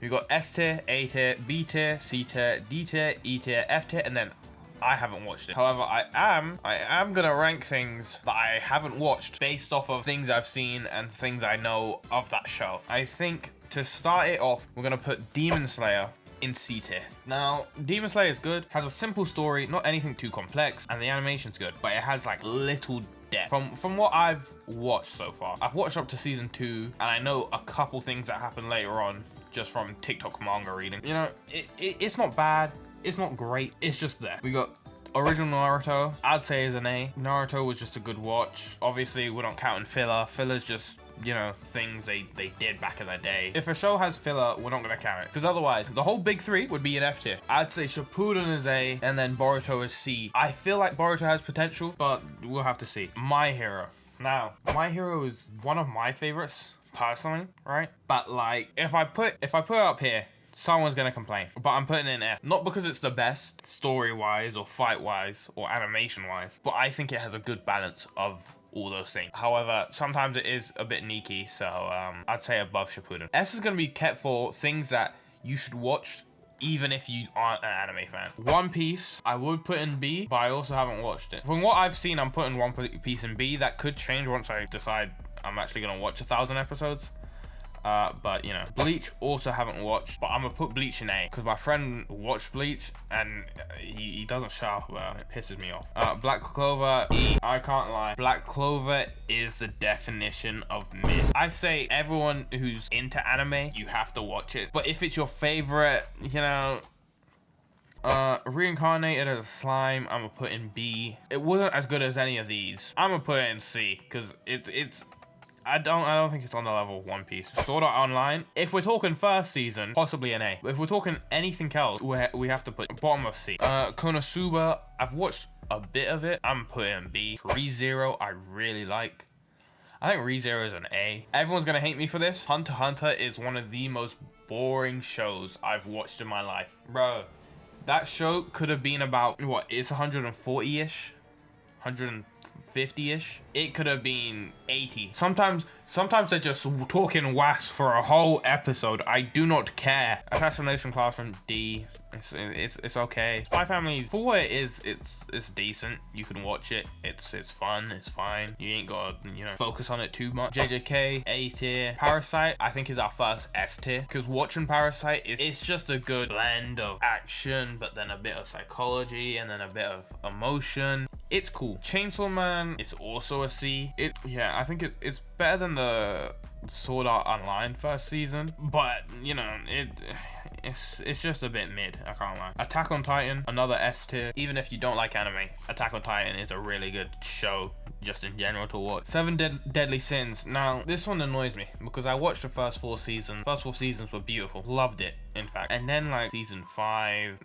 We got S tier, A tier, B tier, C tier, D tier, E tier, F tier, and then I haven't watched it. However, I am gonna rank things that I haven't watched based off of things I've seen and things I know of that show. I think to start it off, we're gonna put Demon Slayer in C tier. Now, Demon Slayer is good, has a simple story, not anything too complex, and the animation's good, but it has like little depth. From what I've watched so far, I've watched up to season 2, and I know a couple things that happen later on just from TikTok manga reading. You know, it's not bad, it's not great, it's just there. We got original Naruto, I'd say is an A. Naruto was just a good watch. Obviously, we don't count in filler. Filler's just, you know, things they did back in the day. If a show has filler, we're not gonna count it, because otherwise the whole big three would be an F tier. I'd say Shippuden is A, and then Boruto is C. I feel like Boruto has potential, but we'll have to see. My Hero. Now, My Hero is one of my favorites personally, right? But like, if I put it up here, someone's gonna complain, but I'm putting it in F. Not because it's the best story-wise or fight-wise or animation-wise, but I think it has a good balance of all those things. However, sometimes it is a bit sneaky, so I'd say above Shippuden. S is gonna be kept for things that you should watch even if you aren't an anime fan. One Piece, I would put in B, but I also haven't watched it. From what I've seen, I'm putting One Piece in B. That could change once I decide I'm actually gonna watch 1,000 episodes. But you know, Bleach also haven't watched, but I'm gonna put Bleach in A because my friend watched Bleach and he doesn't shut up about it. It pisses me off. Black Clover, E. I can't lie, Black Clover is the definition of mid. I say everyone who's into anime, you have to watch it, but if it's your favorite, you know, Reincarnated as a Slime, I'm gonna put in B. It wasn't as good as any of these. I'm gonna put it in C because it's I don't think it's on the level of One Piece. Sword Art Online, if we're talking first season, possibly an A. But if we're talking anything else, we have to put bottom of C. Konosuba, I've watched a bit of it. I'm putting B. ReZero, I really like. I think ReZero is an A. Everyone's gonna hate me for this. Hunter x Hunter is one of the most boring shows I've watched in my life. Bro, that show could have been about, what, it's 140-ish? 150-ish? It could have been 80. Sometimes they're just talking wasp for a whole episode. I do not care. Assassination Classroom, D. It's okay. Spy Family, for what it is, it's decent. You can watch it. It's fun. It's fine. You ain't gotta, you know, focus on it too much. JJK, A tier. Parasite, I think is our first S tier, because watching Parasite it's just a good blend of action, but then a bit of psychology and then a bit of emotion. It's cool. Chainsaw Man is also a C. I think it's better than the Sword Art Online first season, but you know, it's just a bit mid, I can't lie. Attack on Titan, another S tier. Even if you don't like anime, Attack on Titan is a really good show just in general to watch. Seven Deadly Sins. Now, this one annoys me because I watched the first 4 seasons. First 4 seasons were beautiful. Loved it, in fact. And then like season 5,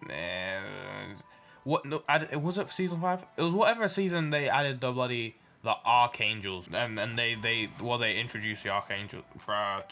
what? No, was it season 5? It was whatever season they added the Archangels, and they introduced the Archangels. Bro,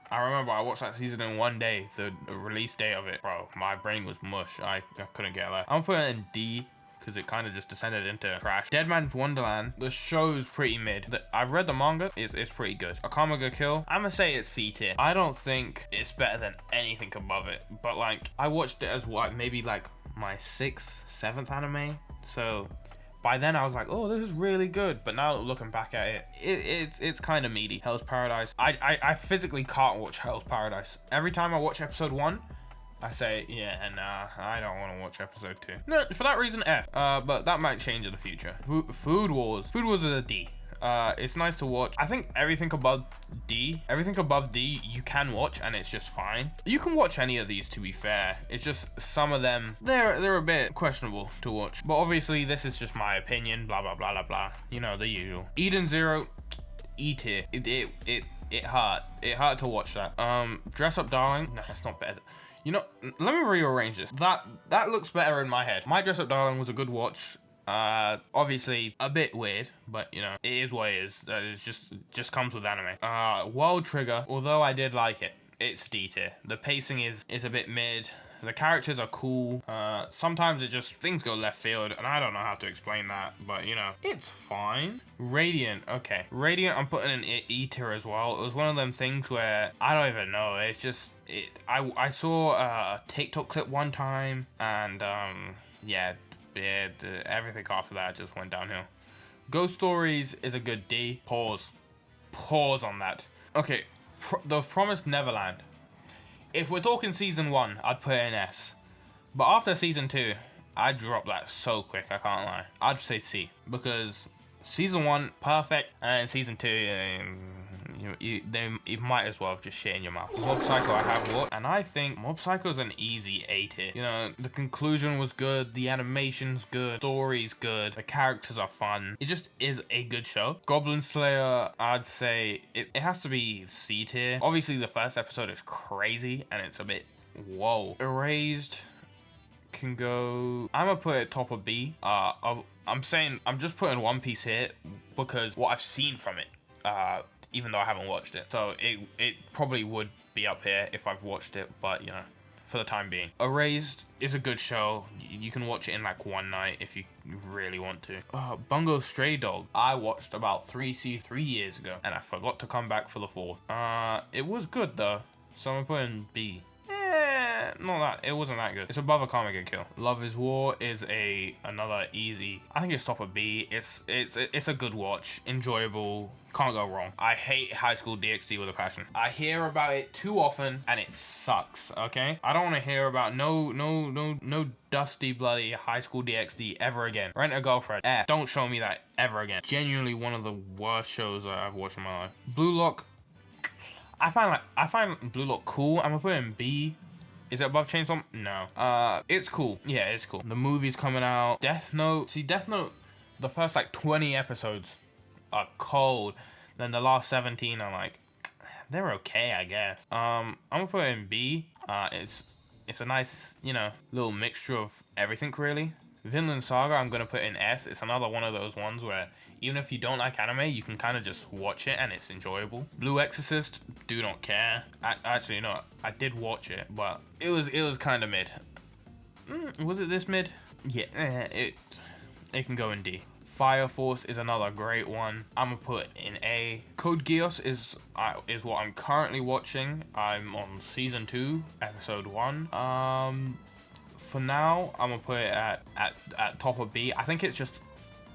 I remember I watched that season in one day, the release day of it. Bro, my brain was mush. I couldn't get that. I'm putting it in D because it kind of just descended into trash. Dead Man's Wonderland, the show's pretty mid. I've read the manga, it's pretty good. Akame ga Kill, I'm gonna say it's C tier. I don't think it's better than anything above it, but like, I watched it as what, maybe like my 6th, 7th anime, so by then I was like, oh, this is really good. But now looking back at it, it's kind of meaty. Hell's Paradise, I physically can't watch Hell's Paradise. Every time I watch episode 1, I say, yeah, nah, I don't want to watch episode 2. No, for that reason, F. But that might change in the future. Food Wars is a D. It's nice to watch. I think everything above D you can watch and it's just fine. You can watch any of these, to be fair. It's just some of them, they're a bit questionable to watch. But obviously this is just my opinion, blah blah blah blah blah, you know, the usual. Eden Zero, E tier. It hurt to watch that. Dress Up Darling, nah, it's not better. You know, let me rearrange this. That looks better in my head. My Dress Up Darling was a good watch. Obviously a bit weird, but you know, it is what it is. It just comes with anime. World Trigger, although I did like it, it's D tier. The pacing is a bit mid. The characters are cool. Sometimes it just, things go left field, and I don't know how to explain that, but you know, it's fine. Radiant, okay. Radiant, I'm putting an E tier as well. It was one of them things where, I don't even know, it's just, I saw a TikTok clip one time, and yeah, everything after that just went downhill. Ghost Stories is a good D. Pause on that. Okay, The Promised Neverland. If we're talking season 1, I'd put it in S. But after season 2, I'd drop that so quick, I can't lie. I'd say C. Because season 1, perfect. And season 2, you might as well have just shit in your mouth. Mob Psycho I have watched, and I think Mob Psycho is an easy A tier. You know, the conclusion was good, the animation's good, story's good, the characters are fun. It just is a good show. Goblin Slayer, I'd say it has to be C tier. Obviously, the first episode is crazy, and it's a bit whoa. Erased can go, I'm gonna put it top of B. I'm just putting One Piece here because what I've seen from it, even though I haven't watched it. So it probably would be up here if I've watched it, but you know, for the time being. Erased is a good show. You can watch it in like one night if you really want to. Bungo Stray Dog, I watched about 3 years ago, and I forgot to come back for the 4th. It was good though, so I'm putting B. Not that, it wasn't that good. It's above A Comma Get Kill. Love is War is another easy, I think it's top of B. It's a good watch, enjoyable, can't go wrong. I hate High School DxD with a passion. I hear about it too often and it sucks, okay? I don't want to hear about no dusty bloody High School DxD ever again. Rent a Girlfriend, don't show me that ever again. Genuinely one of the worst shows that I've watched in my life. Blue Lock, I find Blue Lock cool. I'm gonna put it in B. Is it above Chainsaw? No. It's cool. Yeah, it's cool. The movie's coming out. Death Note. See, Death Note, the first like 20 episodes are cold. Then the last 17 are like, they're okay, I guess. I'm gonna put it in B. It's a nice, you know, little mixture of everything really. Vinland Saga, I'm gonna put in S. It's another one of those ones where even if you don't like anime, you can kind of just watch it and it's enjoyable. Blue Exorcist, do not care. Actually, no, I did watch it, but it was kind of mid. Was it this mid? Yeah, it can go in D. Fire Force is another great one. I'm gonna put in A. Code Geass is what I'm currently watching. I'm on season 2, episode 1. For now, I'm gonna put it at top of B. I think it's just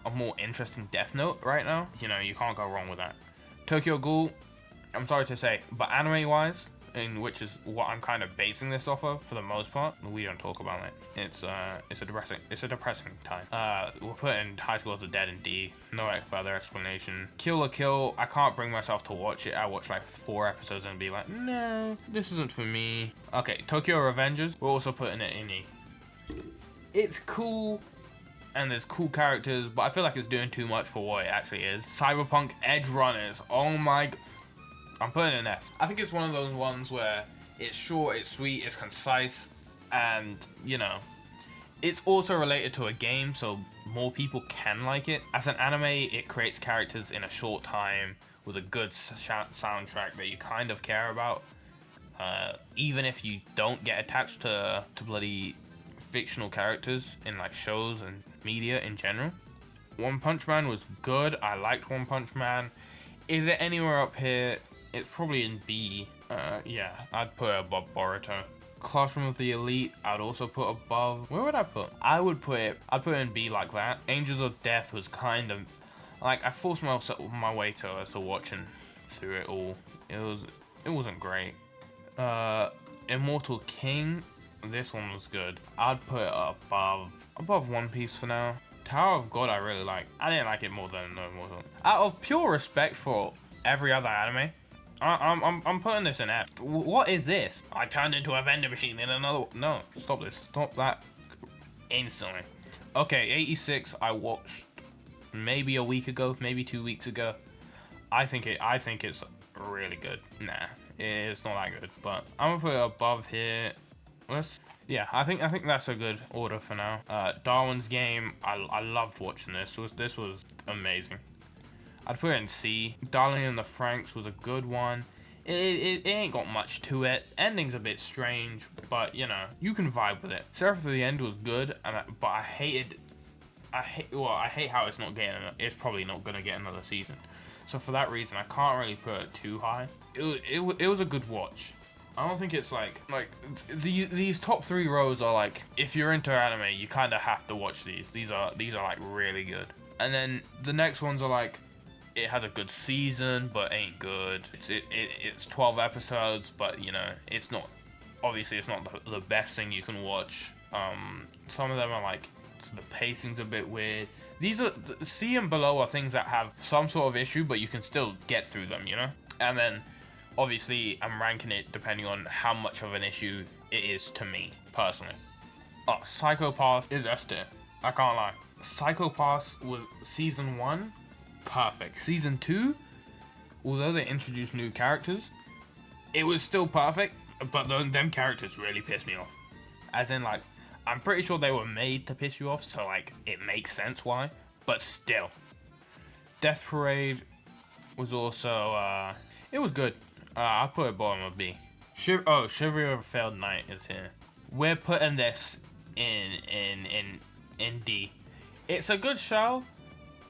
a more interesting Death Note right now. You know, you can't go wrong with that. Tokyo Ghoul, I'm sorry to say, but anime-wise, in which is what I'm kind of basing this off of for the most part, we don't talk about it. It's a depressing time. We'll put in High School of the Dead in D. No further explanation. Kill la Kill, I can't bring myself to watch it. I watch like 4 episodes and be like, no, this isn't for me. Okay, Tokyo Revengers, we're also putting it in E. It's cool, and there's cool characters, but I feel like it's doing too much for what it actually is. Cyberpunk Edge Runners, oh my, I'm putting it in S. I think it's one of those ones where it's short, it's sweet, it's concise, and you know, it's also related to a game, so more people can like it. As an anime, it creates characters in a short time with a good soundtrack that you kind of care about, even if you don't get attached to bloody fictional characters in like shows and media in general. One Punch Man was good. I liked One Punch Man. Is it anywhere up here? It's probably in B. Yeah, I'd put it above Boruto. Classroom of the Elite, I'd also put above. Where would I put? I'd put it in B like that. Angels of Death was kind of like, I forced my way to watching through it all. It wasn't great. Immortal King, this one was good. I'd put it above One Piece for now. Tower of God I really like. I didn't like it more than Immortal. Out of pure respect for every other anime, I'm putting this in F. What is this? I turned into a vending machine in another. No, stop this. Stop that instantly. Okay, 86 I watched maybe a week ago, maybe 2 weeks ago. I think it's really good. Nah, it's not that good, but I'm gonna put it above here. Yeah, I think that's a good order for now. Darwin's Game, I loved watching this. This was amazing. I'd put it in C. Darling in the Franxx was a good one. It ain't got much to it. Ending's a bit strange, but you know, you can vibe with it. Surfer to the End was good, but I hate how it's probably not gonna get another season. So for that reason, I can't really put it too high. It was a good watch. I don't think it's like these top 3 rows are like, if you're into anime, you kind of have to watch these. These are like really good. And then the next ones are like, it has a good season but ain't good. It's 12 episodes, but you know, it's not the best thing you can watch. Some of them are like, the pacing's a bit weird. These are C and below are things that have some sort of issue, but you can still get through them, you know. And then obviously I'm ranking it depending on how much of an issue it is to me personally. Psycho Pass is S tier. I can't lie. Psycho Pass was season 1, perfect. Season 2, although they introduced new characters, it was still perfect, but them characters really pissed me off. As in, like, I'm pretty sure they were made to piss you off, so like it makes sense why, but still. Death Parade was also it was good. I put it bottom of B. Chivalry of a Failed Knight is here. We're putting this in D. It's a good show,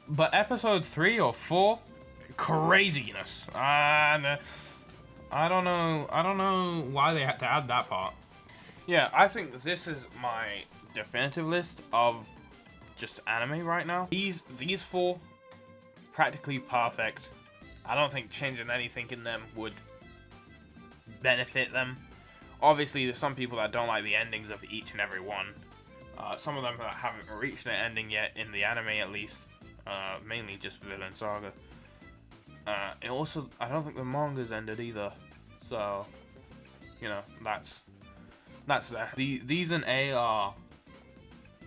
but episode 3 or 4, craziness. And I don't know why they had to add that part. Yeah, I think this is my definitive list of just anime right now. These 4, practically perfect. I don't think changing anything in them would benefit them. Obviously, there's some people that don't like the endings of each and every one. Some of them that haven't reached an ending yet, in the anime at least. Mainly just Villain Saga. It also, I don't think the manga's ended either. So, you know, that's there. These and A are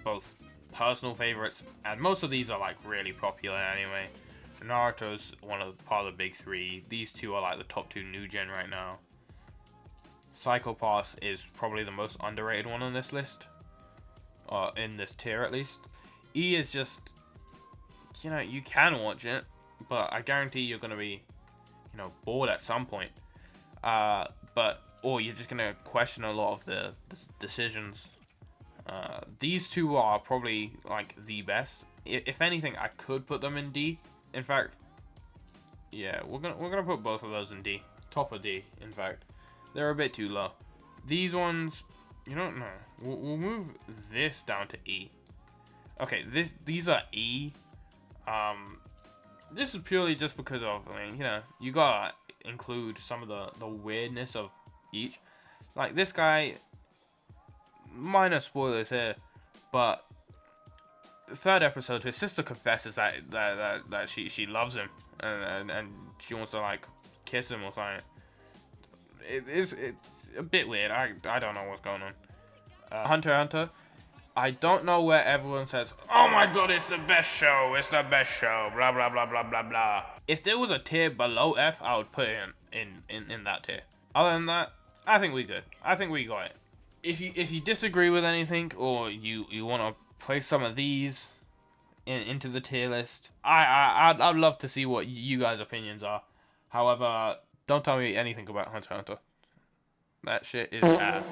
both personal favorites, and most of these are like really popular anyway. Naruto's part of the big 3. These 2 are like the top 2 new gen right now. Psycho Pass is probably the most underrated one on this list, or in this tier at least. E is just, you know, you can watch it, but I guarantee you're gonna be, you know, bored at some point. Or you're just gonna question a lot of the decisions. These 2 are probably like the best. If anything, I could put them in D. In fact, yeah, we're gonna put both of those in D. Top of D. In fact, they're a bit too low. These ones, you don't know. We'll move this down to E. Okay, these are E. This is purely just because of, I mean, you know, you gotta include some of the weirdness of each. Like this guy, minor spoilers here, but the 3rd episode, his sister confesses that she loves him and she wants to like kiss him or something. It's a bit weird. I don't know what's going on. Hunter x Hunter, I don't know where everyone says, oh my god, it's the best show, blah blah blah blah blah blah. If there was a tier below F, I would put it in that tier. Other than that, I think we're good. I think we got it. If you disagree with anything, or you want to place some of these into the tier list, I'd love to see what you guys' opinions are. However, don't tell me anything about Hunter x Hunter. That shit is ass.